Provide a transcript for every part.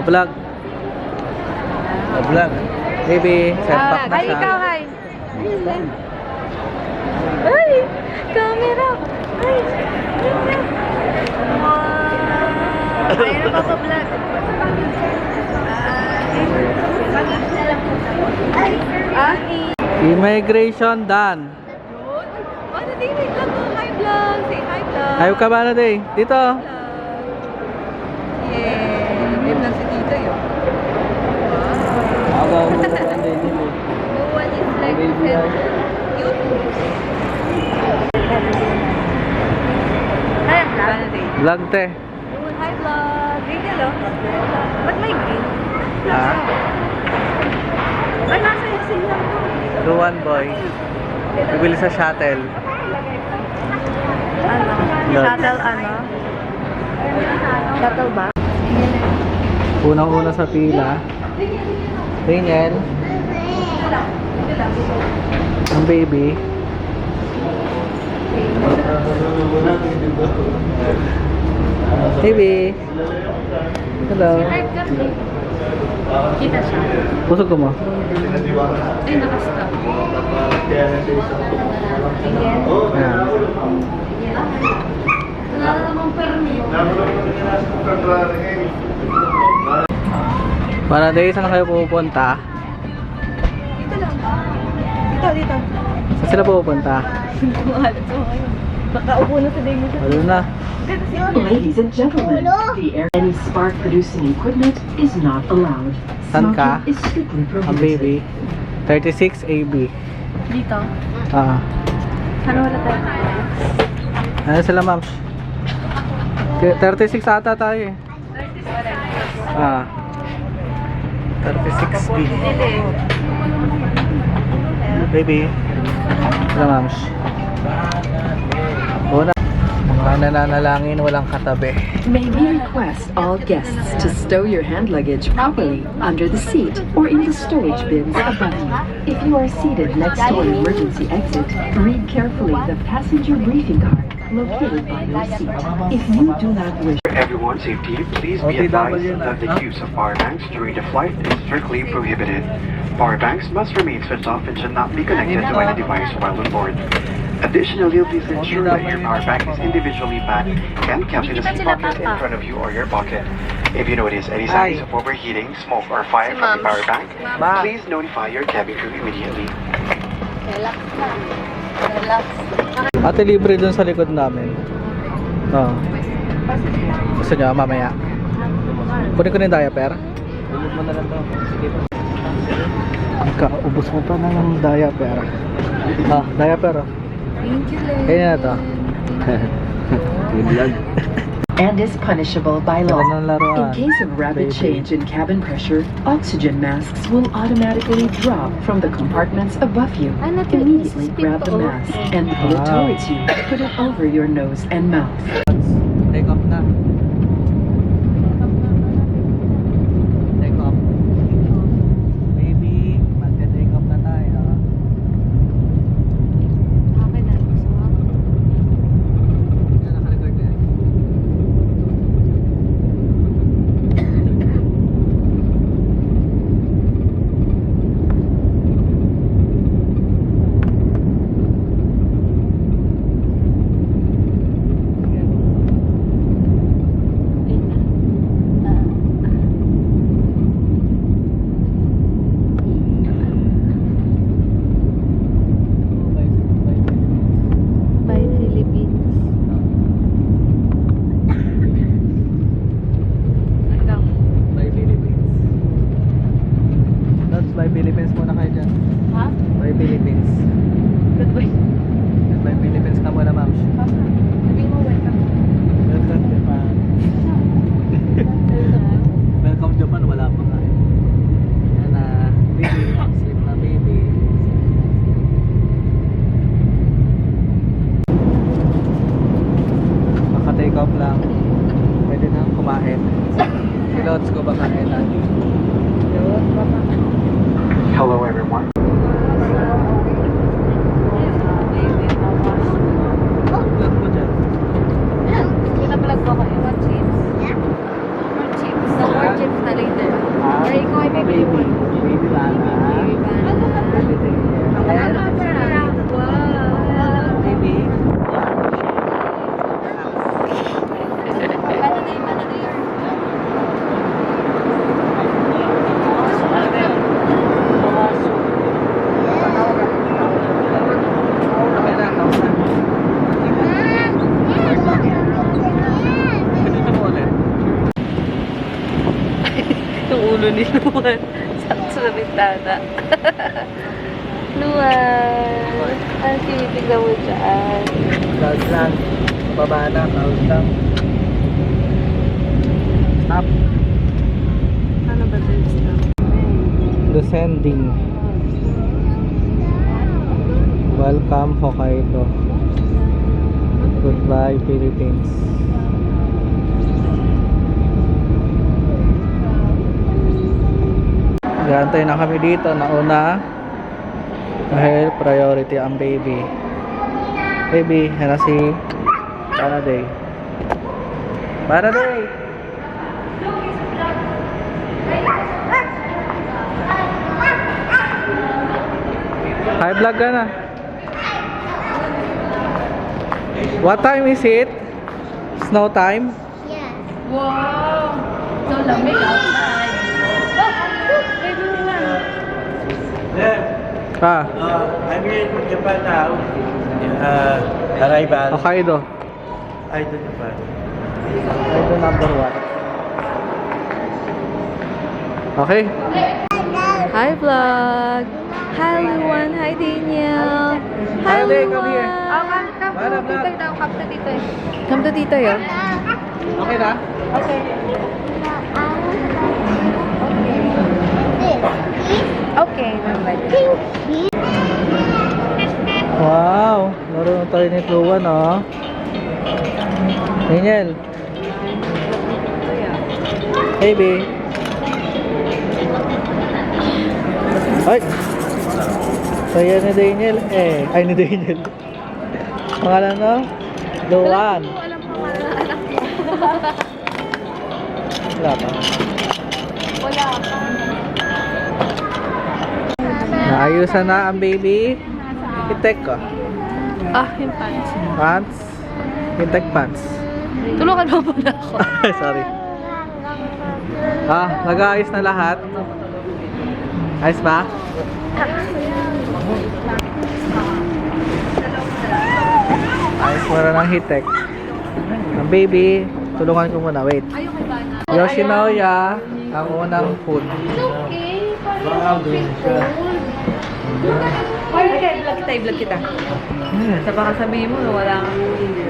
Pa-vlog. Pa-vlog. Baby, selpak na Ay, siya. ikaw, hi. Ay, camera. Ay, wow. Ay, nagpapa-vlog. Ay. Immigration done. Ano din, wait lang po. Hi, vlog. Say hi, vlog. Ayaw ka ba na day? Dito. Yeah. Live lang si Tito yun. Ako. No one is like YouTube. Hi, vlog. Vlog te. Hi, vlog. Green yellow. Ba't may green? Ha? Ay, nasa isin lang po. Luwan boy. Bibili sa shuttle. Ano? Vlog. Shuttle ano? Shuttle ba? Unang-una sa pila. Daniel. Ang baby. Baby. Hello. Kita siya. Pusog ko mo. Ay, nakastop. Ayan. Wala namang permi. Para day, saan kayo pupunta? Dito lang. Dito. Saan sila pupunta? Kumahalat sa ngayon. Nakaupo na sa demo siya. Ano na? Ladies and gentlemen, the air any spark producing equipment is not allowed. Saan ka? Smoking is strictly Ang baby. prohibited. 36 AB. Dito. Ah. Ano wala tayo? Ano sila, ma'am? 36 ata tayo eh. Ah. 36B. Baby. Sila, ma'am. Una. Mga nananalangin, walang katabi. May we request all guests to stow your hand luggage properly under the seat or in the stowage bins above you. If you are seated next to an emergency exit, read carefully the passenger briefing card located by your seat. If you do not wish For everyone's safety, please be advised that the use of power banks during the flight is strictly prohibited. Power banks must remain switched off and should not be connected to any device while on board. Additionally, please ensure that your power bank is individually packed and kept in the seat pocket in front of you or your pocket. If you notice any signs of overheating, smoke, or fire from the power bank, please notify your cabin crew immediately. Relax lang. Relax. Ate, libre dun sa likod namin. Oo. Gusto nyo, mamaya. Kunin ko na yung diaper. Ulog mo na lang to. Sige po. Ubus mo pa na ng diaper. Ah, diaper oh. Thank you, Lay. Kaya na to. and is punishable by law. Ano ng laruan? In case of rapid Baby. change in cabin pressure, oxygen masks will automatically drop from the compartments above you. Immediately grab the mask and pull it towards you. Put it over your nose and mouth. Take off na. Take off. Baby, magte-take off na tayo. Okay na. Yan, naka-record na yan. By Philippines. Ikaw. By Philippines. That's by Philippines muna kayo dyan. Ha? By Philippines. Good boy. By Philippines ka muna, ma'am. Sabi mo, welcome. Welcome Japan. Welcome Japan, wala pa nga. Yan na, baby. Sleep na, baby. Maka-take off lang. Pwede na kumain. Let's go ba kain natin? Hello, everyone. Vlog mo dyan. Pinablog ko ako. More chips. More chips. The more chips na later. baby. Baby Lana. Baby Daniel. Wow. Baby. Yung ulo ni Luan. Sakto sa bintana. Luan. Ang tinitignan mo dyan. Clouds lang. Baba na, clouds lang. Stop. Ano ba this na? Descending. Welcome Hokkaido. Goodbye Philippines. Gantay na kami dito nauna dahil priority ang baby. Baby, yan na si Faraday. Faraday! Hi vlog ka na. What time is it? Snow time? Wow! So lamig outside. Baby Luan. Ah, I'm here in Japan now. Arrival. Hokkaido. I do Japan. Hokkaido number 1. Okay. Hi vlog. Hi Luan. Hi Daniel. Hi Faraday, Luan. come here. Come Para, to vlog. tito daw. Come to tito. Come to tito yo. Okay na? Okay, naman. Wow, laro na tayo ni Luan, oh. Daniel. Baby. Ay! Saya ni Daniel, eh. Ay, ni Daniel. Pangalan, no? Luan. Alam mo, wala na anak mo. Wala pa. Wala pa. Naayusan na ang baby. Itek ko. Ah, yung pants. Pants. Itek pants. Tulungan mo muna ako. Sorry. Ah, nag-aayos na lahat. Ayos ba? Ayos mo na ng hitek. Ang baby, tulungan ko muna. Wait. Yoshinoya, ang unang food. Okay, parang vlog kita, i-vlog kita. Sa baka sabihin mo, wala kang...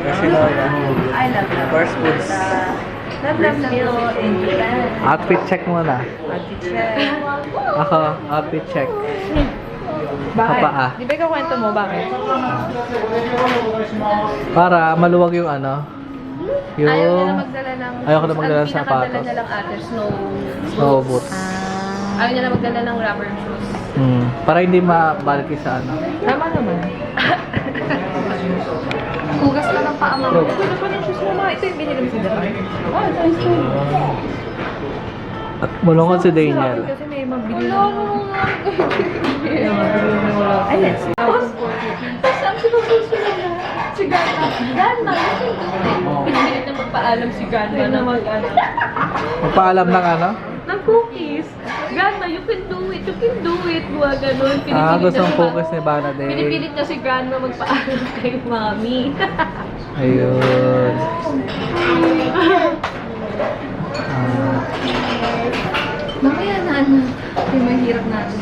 Yoshinoya. I love that. First foods. Love meal in Japan. Outfit check muna. Ako, outfit check. Bakit? Kapaa. Di ba ikaw kwento mo, bakit? Para maluwag yung ano. Yung... Ayaw niya na magdala ng... Ayoko na magdala ng Ang pinakadala sapatos. niya lang ate, snow Snow boots. Ayaw niya na magdala ng rubber shoes. Para hindi mabalik sa ano. Tama naman. Hugas ka ng paa mo. True. Ito na pa yung shoes mo, ma. Ito yung binili mo sa Japan. Oh, ito yung shoes. At mulungkot si Daniel. Kasi may mabili na. May mabili na wala. Ay, let's go. Tapos ang sinusunod na. Si Ganma. Ganma. Pinilit na magpaalam si Ganma na mag-ano. Magpaalam ng ano? Ng cookies. Grandma, you can do it. You can do it. Mga ganun. Gustong niya focus ni Banaday. Pinipilit niya si Grandma magpaalam kay Mami. Ayun. Mamaya na ano. Yung mahirap natin.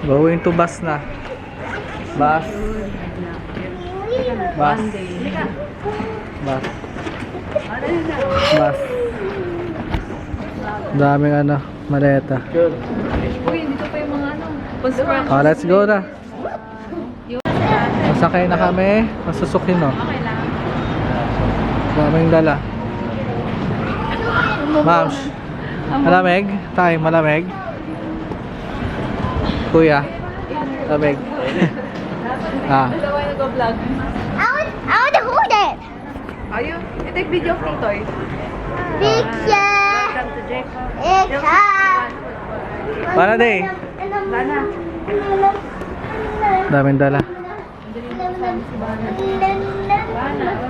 Going to bus na. Bus. Bus. Bus. Bus. Daming ano, maleta. Uy, dito pa yung mga ano. Construction. Oh, let's go na. Masakay na kami. Masusukin, no? Okay lang. Daming dala. Ma'am, malamig? Tay, malamig? Kuya, malamig. Ah, Ito ay nag-vlog. I want to hold it. Ayun, i-take video of Titoy. Picture. Welcome to Jack. It's hot. Para day. Daming dala.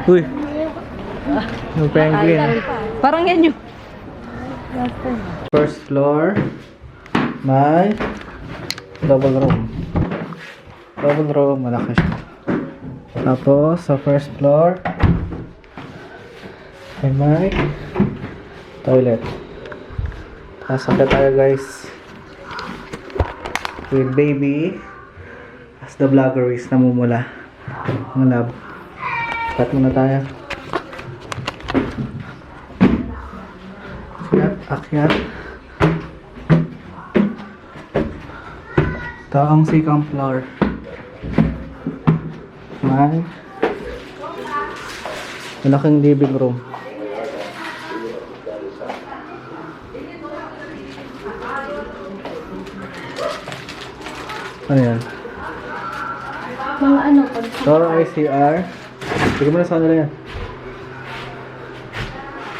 Uy. Yung penguin. Parang yan yung... First floor. May double room. Double room. Malaki siya. Tapos sa first floor ay may toilet. Sasakit tayo guys. With baby. As the vlogger is namumula. Ang lab. Cut muna tayo. Akyat. Ito ang second floor. May malaking living room. Ano yan? Mga ano, Ito ICR. Sige mo na sa kanila yan.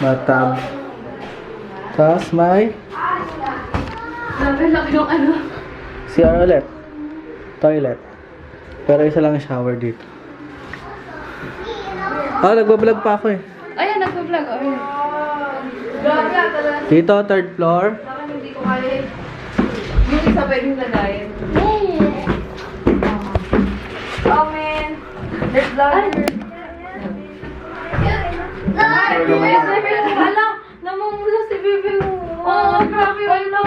Bathtub. Tapos may laki yung ano. CR ulit. Toilet. Pero isa lang yung shower dito. Nagbablog pa ako eh. Ayan, nagpa-vlog. Ayun. Dito, third floor. Hindi ko kaya. Yung isa pwedeng lagayin. Oh, man. There's vlogger. Alam, namumula si Bibi mo. Oo, grabe. Ano?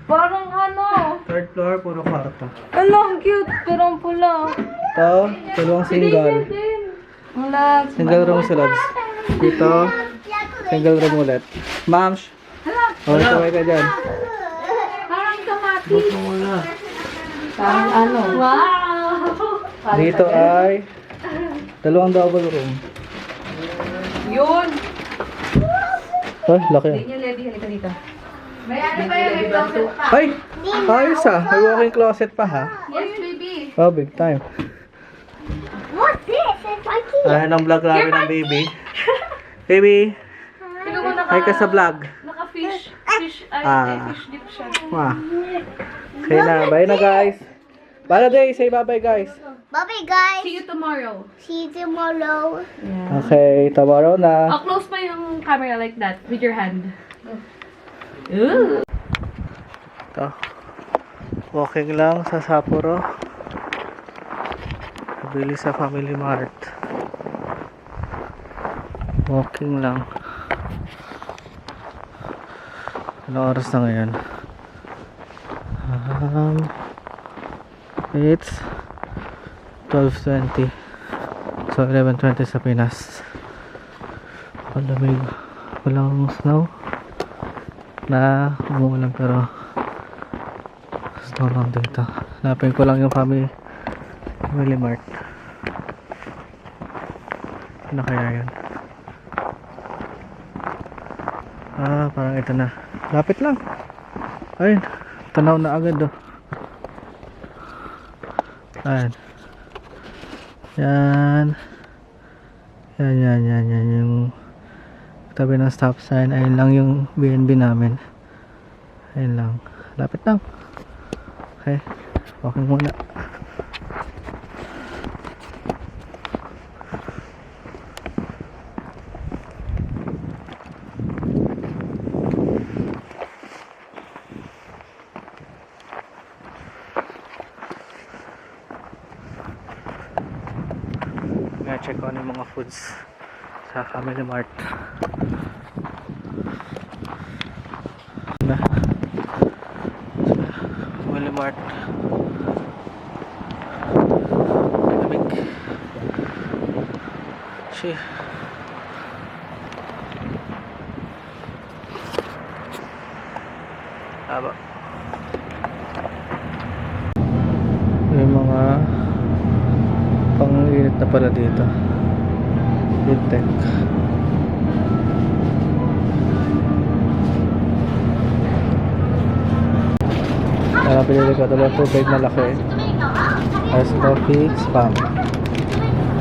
Parang ano. Third floor, puro kwarto. Ano, ang cute. Pero ang pula. Ito, dalawang single. Wala. Single room sila. Dito, single room ulit. Ma'am, kaway ka dyan. Parang kamati. Wala. Parang ano. Wow. Dito ay dalawang double room. Yun. Ay, laki. Hindi niya lady. Halika dito. May ano pa yan? May closet pa. Ay! Ayos ah. May walking closet pa ha. Yes, baby. Oh, big time. What's this? It's my key. Ayan ang vlog namin ng baby. Baby, Tingnan mo hi ka sa vlog. Naka-fish. Fish dip siya. Wah. Okay na. Bye na guys. Bye day. Say bye-bye guys. Bye-bye, guys. See you tomorrow. See you tomorrow. Okay, tomorrow na. I'll close pa yung camera like that with your hand. Ooh. Ito. Walking lang sa Sapporo. Bili sa Family Mart. Walking lang. Anong oras na ngayon? It's 12:20. So 11:20 sa Pinas. Palamig. Walang snow. Na umuulan pero snow lang dito. Hanapin ko lang yung Family Mart. Ano kaya yun? Parang ito na. Lapit lang. Ayun. Tanaw na agad oh. Ayan. Yan. Yung tabi ng stop sign. Ayun lang yung BNB namin. Ayun lang. Lapit lang. Okay. Walking muna. Check ko ano yung mga foods sa Family Mart. Family Mart. Lamig. Shit. Haba. Yung mga pang-init na pala dito. Fintech. Pinili ko ito po big malaki. Ice coffee, spam.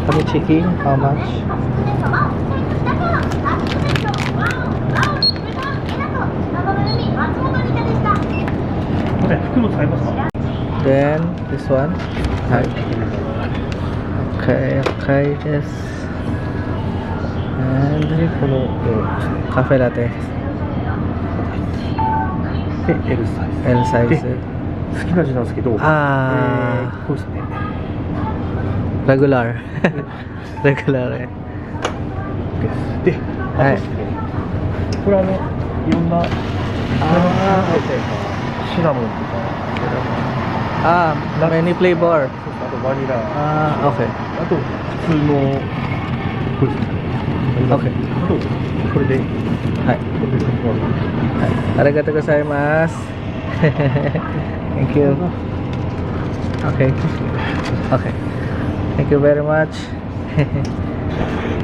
Kami chicken, how much? Then, this one. Hi. Okay, yes. And, cafe latte. L サイズ L size. 好きな味なんですけど、こうですね。 Regular. Regular ね。で、はいあとですね、これいろんなシナモンとか、many flavor. あとバニラ、Okay. あと普通のこれですね。 Okay. あとこれで、はい。Arigatou gozaimasu. Thank you. Okay. Okay. Thank you very much.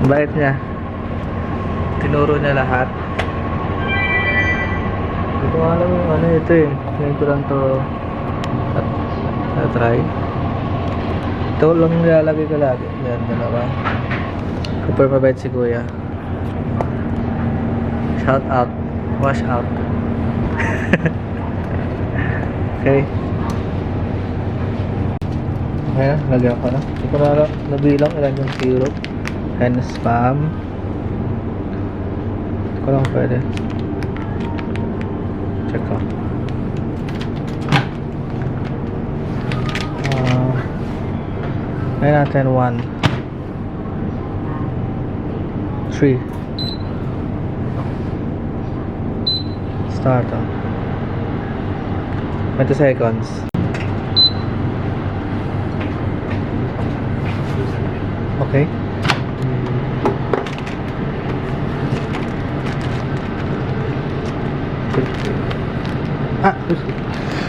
Bait niya. Tinuro niya lahat. Hindi ko alam yung ano ito eh. Ngayon ko lang to try. Ito lang nilalagay ko lagi. Yan, dalawa. Super mabait si kuya. Shout out. Wash out. Okay. Ayan, lagyan ko na. Hindi ko na nabilang ilan yung syrup and spam. Hindi ko lang pwede. Check ko. Ngayon natin 1 3 Start 20 seconds. Okay.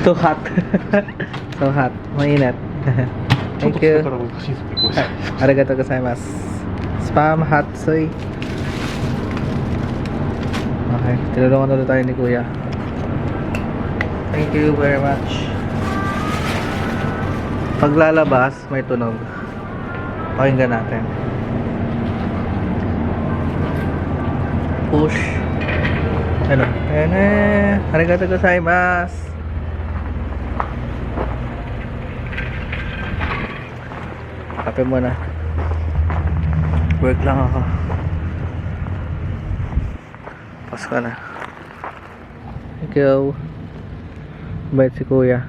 Too hot. So hot. Mainit. ちょっ Thank と作 you. ったら難しいですね、これ。 Arigatou gozaimasu. Spam hot soy. Okay, tinulungan ulit tayo ni Kuya. Thank you very much. Paglalabas, may tunog. Pakinggan natin. Push. Ano? Arigatou gozaimasu. Kape muna. Work lang ako. Pasko na. Thank you. Bait si Kuya.